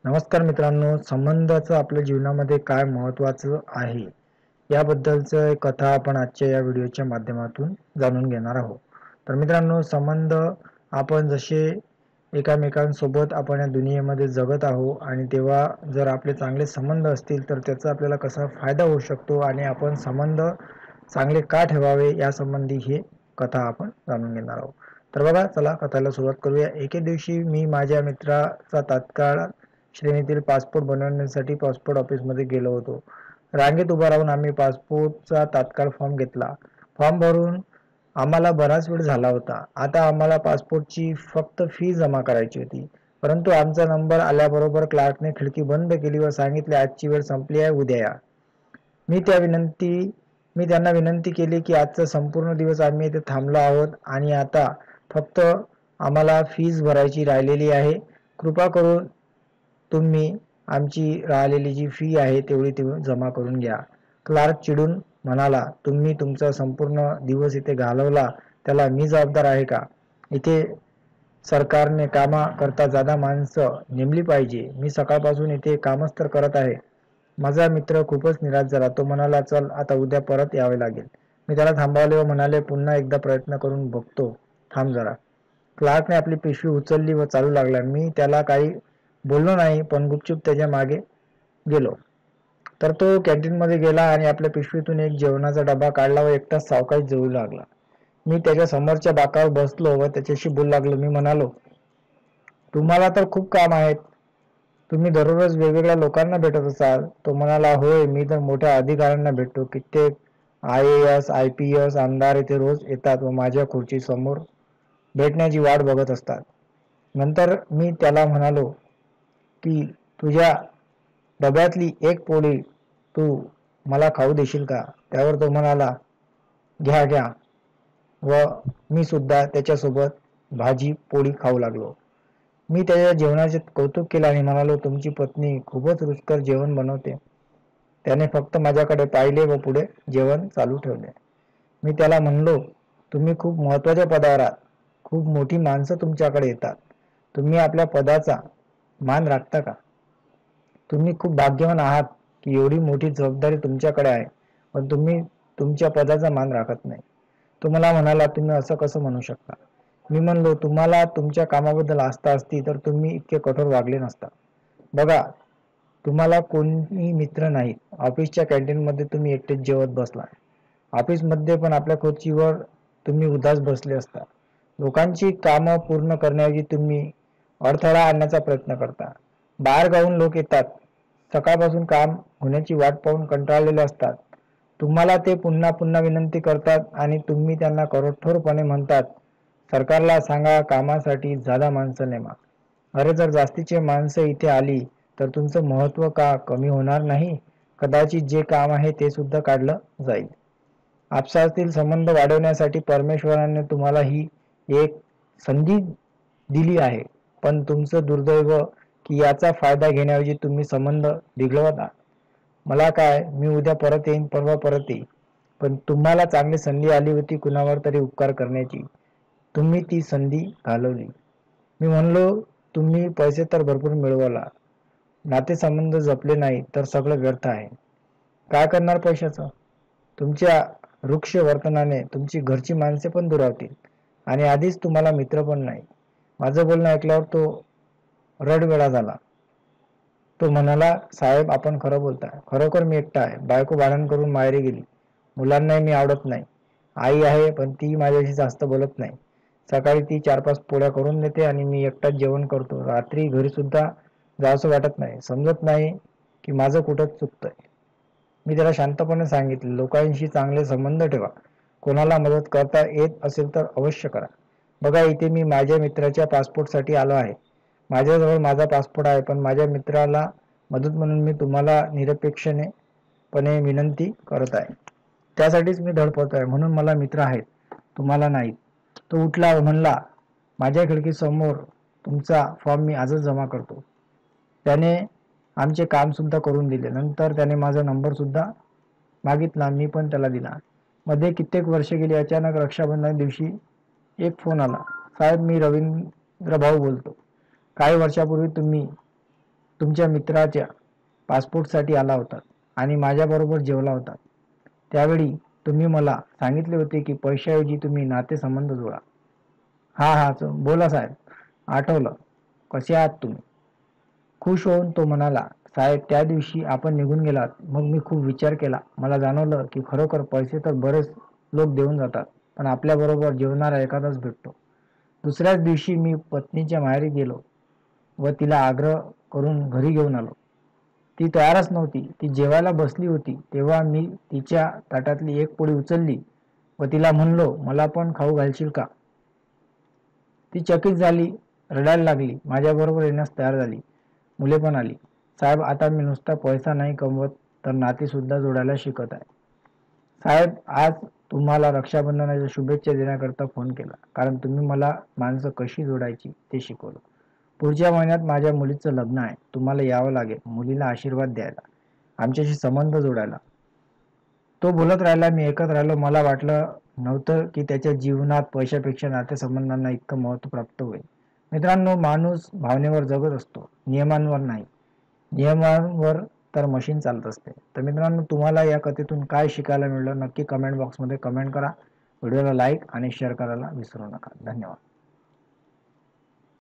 नमस्कार मित्रांनो, संबंधाचं आपल्या जीवनामध्ये काय महत्त्वाचं आहे याबद्दलचं एक कथा आपण आजच्या या व्हिडिओच्या माध्यमातून जाणून घेणार आहोत. तर मित्रांनो, संबंध आपण जसे एकमेकांसोबत आपण या दुनियेमध्ये जगत आहोत आणि तेव्हा जर आपले चांगले संबंध असतील तर त्याचा आपल्याला कसा फायदा होऊ शकतो आणि आपण संबंध चांगले का ठेवावे यासंबंधी ही कथा आपण जाणून घेणार आहोत. तर बघा, चला कथेला सुरुवात करूया. एके दिवशी मी माझ्या मित्राचा तात्काळ श्रेणीतील पासपोर्ट बनवण्यासाठी पासपोर्ट ऑफिसमध्ये गेलो होतो. रांगेत उभा राहून आम्ही पासपोर्टचा तात्काळ फॉर्म घेतला. फॉर्म भरून आम्हाला बराच वेळ झाला होता. आता आम्हाला पासपोर्टची फक्त फी जमा करायची होती. परंतु आमचा नंबर आल्याबरोबर क्लार्कने खिडकी बंद केली व सांगितले, आजची वेळ संपली आहे, उद्या या. मी त्यांना विनंती केली की आजचा संपूर्ण दिवस आम्ही इथे थांबलो आहोत आणि आता फक्त आम्हाला फीस भरायची राहिलेली आहे. कृपा करून तुम्ही आमची राहिलेली जी फी आहे तेवढी जमा करून घ्या. क्लार्क चिडून म्हणाला, तुम्ही तुमचा संपूर्ण दिवस इथे घालवला त्याला मी जबाबदार आहे का? इथे सरकारने कामाकरता जादा माणसं नेमली पाहिजे. मी सकाळपासून इथे कामच तर करत आहे. माझा मित्र खूपच निराश झाला. तो म्हणाला, चल आता उद्या परत यावे लागेल. मी त्याला थांबवले व म्हणाले, पुन्हा एकदा प्रयत्न करून बघतो, थांब जरा. क्लार्कने आपली पिशवी उचलली व चालू लागला. मी त्याला काही बोललो नाही, पण गुपचूप त्याच्या मागे गेलो. तर तो कॅन्टीनमध्ये गेला आणि आपल्या पिशवीतून एक जेवणाचा डबा काढला व एकटाच सावकाश जेवू लागला. मी त्याच्या समोरच्या बाकावर बसलो व त्याच्याशी बोलू लागलो. मी म्हणालो, तुम्हाला तर खूप काम आहेत. तुम्ही दररोज वेगवेगळ्या लोकांना भेटत असाल. तो म्हणाला, होय, मी तर मोठ्या अधिकाऱ्यांना भेटतो. कित्येक IAS, IPS आमदार इथे रोज येतात व माझ्या खुर्ची समोर भेटण्याची वाट बघत असतात. नंतर मी त्याला म्हणालो की तुझ्या डब्यातली एक पोळी तू मला खाऊ देशील का? त्यावर तो म्हणाला, घ्या घ्या. व मी सुद्धा त्याच्यासोबत भाजी पोळी खाऊ लागलो. मी त्याच्या जेवणाचे कौतुक केले आणि म्हणालो, तुमची पत्नी खूपच रुचकर जेवण बनवते. त्याने फक्त माझ्याकडे पाहिले व पुढे जेवण चालू ठेवले. मी त्याला म्हणलो, तुम्ही खूप महत्त्वाच्या पदावर आहात. खूप मोठी माणसं तुमच्याकडे येतात. तुम्ही आपल्या पदाचा मान राखता का? तुम्ही खूप भाग्यवान आहात की एवढी मोठी जबाबदारी तुमच्याकडे आहे, पण तुम्ही तुमच्या पदाचा मान राखत नाही. तो मला म्हणाला, तुम्ही असं कसं म्हणू शकता? मी म्हणलो, तुम्हाला तुमच्या कामाबद्दल आस्था असती तर तुम्ही इतके कठोर वागले नसता. बघा, तुम्हाला कोणी मित्र नाहीत. ऑफिसच्या कॅन्टीनमध्ये तुम्ही एकटेच जेवत बसला. ऑफिसमध्ये पण आपल्या खुर्चीवर तुम्ही उदास बसले असता. लोकांची कामं पूर्ण करण्याऐवजी तुम्ही अडथळा आणण्याचा प्रयत्न करता. बाहेर गावून लोक येतात, सकाळपासून काम होण्याची वाट पाहून कंटाळलेले असतात. तुम्हाला ते पुन्हा पुन्हा विनंती करतात आणि तुम्ही त्यांना कठोरपणे म्हणतात, सरकारला सांगा कामासाठी जादा माणसं नेमा. अरे, जर जास्तीची माणसं इथे आली तर तुमचं महत्त्व का कमी होणार नाही? कदाचित जे काम आहे ते सुद्धा काढलं जाईल. आपसातील संबंध वाढवण्यासाठी परमेश्वराने तुम्हाला ही एक संधी दिली आहे, पण तुमचं दुर्दैव की याचा फायदा घेण्याऐवजी तुम्ही संबंध बिघडवत आहात. मला काय, मी उद्या परत येईन, परवा परत येईन, पण तुम्हाला चांगली संधी आली होती कुणावर तरी उपकार करण्याची. तुम्ही ती संधी घालवली. मी म्हणलो, तुम्ही पैसे तर भरपूर मिळवला, नातेसंबंध जपले नाही तर सगळं व्यर्थ आहे. काय करणार पैशाचं? तुमच्या वृक्ष वर्तनाने तुमची घरची माणसे पण दुरावतील आणि आधीच तुम्हाला मित्र पण नाही. माझं बोलणं ऐकल्यावर तो रडवेडा झाला. तो म्हणाला, साहेब, आपण खरं बोलताय. खरोखर मी एकटा आहे. बायको भांडण करून माहेरी गेली. मुलांनाही मी आवडत नाही. आई आहे, पण ती माझ्याशी जास्त बोलत नाही. सकाळी ती 4-5 पोळ्या करून देते आणि मी एकटाच जेवण करतो. रात्री घरी सुद्धा जावंसं वाटत नाही. समजत नाही की माझं कुठं चुकतंय. मी त्याला शांतपणे सांगितले, लोकांशी चांगले संबंध ठेवा. कोणाला मदत करता येत असेल तर अवश्य करा. बघा, इथे मी माझ्या मित्राच्या पासपोर्टसाठी आलो आहे. माझ्याजवळ माझा पासपोर्ट आहे, पण माझ्या मित्राला मदत म्हणून मी तुम्हाला निरपेक्षपणे विनंती करत आहे. त्यासाठीच मी धडपडतोय. म्हणून मला मित्र आहेत, तुम्हाला नाहीत. तो उठला व म्हणला, माझ्या खिडकीसमोर तुमचा फॉर्म मी आजच जमा करतो. त्याने आमचे काम सुद्धा करून दिले. नंतर त्याने माझा नंबर सुद्धा मागितला. मी पण त्याला दिला. मध्ये कित्येक वर्षे गेली. अचानक रक्षाबंधन दिवशी एक फोन आला. साहेब, मी रवींद्र भाऊ बोलतो. काही वर्षापूर्वी तुम्ही तुमच्या मित्राच्या पासपोर्टसाठी आला होता आणि माझ्याबरोबर जेवला होता. त्यावेळी तुम्ही मला सांगितले होते की पैशाऐवजी तुम्ही नातेसंबंध जोडा. हा बोला साहेब, आठवलं. कसे आहात तुम्ही? खुश होऊन तो म्हणाला, साहेब त्या दिवशी आपण निघून गेलात. मग मी खूप विचार केला. मला जाणवलं की खरोखर पैसे तर बरेच लोक देऊन जातात, पण आपल्याबरोबर जेवणारा एखादाच भेटतो. दुसऱ्याच दिवशी मी पत्नीच्या माहेरी गेलो व तिला आग्रह करून घरी घेऊन आलो. ती तयारच नव्हती. ती जेवायला बसली होती तेव्हा मी तिच्या ताटातली एक पोळी उचलली व तिला म्हणलो, मला पण खाऊ घालशील का? ती चकित झाली, रडायला लागली, माझ्याबरोबर येण्यास तयार झाली. मुले पण आली. साहेब, आता मी नुसता पैसा नाही कमवत तर नाती सुद्धा जोडायला शिकत आहे. साहेब, आज तुम्हाला रक्षाबंधनाच्या शुभेच्छा देण्याकरता फोन केला, कारण तुम्ही मला माणसं कशी जोडायची ते शिकवलं. पुढच्या महिन्यात माझ्या मुलीचं लग्न आहे. तुम्हाला यावं लागेल मुलीला आशीर्वाद द्यायला, आमच्याशी संबंध जोडायला. तो बोलत राहिला, मी ऐकत राहिलो. मला वाटलं नव्हतं की त्याच्या जीवनात पैशापेक्षा नातेसंबंधांना इतकं महत्त्व प्राप्त होईल. मित्रांनो, माणूस भावनेवर जगत असतो, नियमांवर नाही. नियमांवर तर मशीन चालत असते. तर मित्रांनो, तुम्हाला या कथेतून काय शिकायला मिळालं नक्की कमेंट बॉक्समध्ये कमेंट करा. व्हिडिओला लाईक आणि शेअर करायला विसरू नका. धन्यवाद.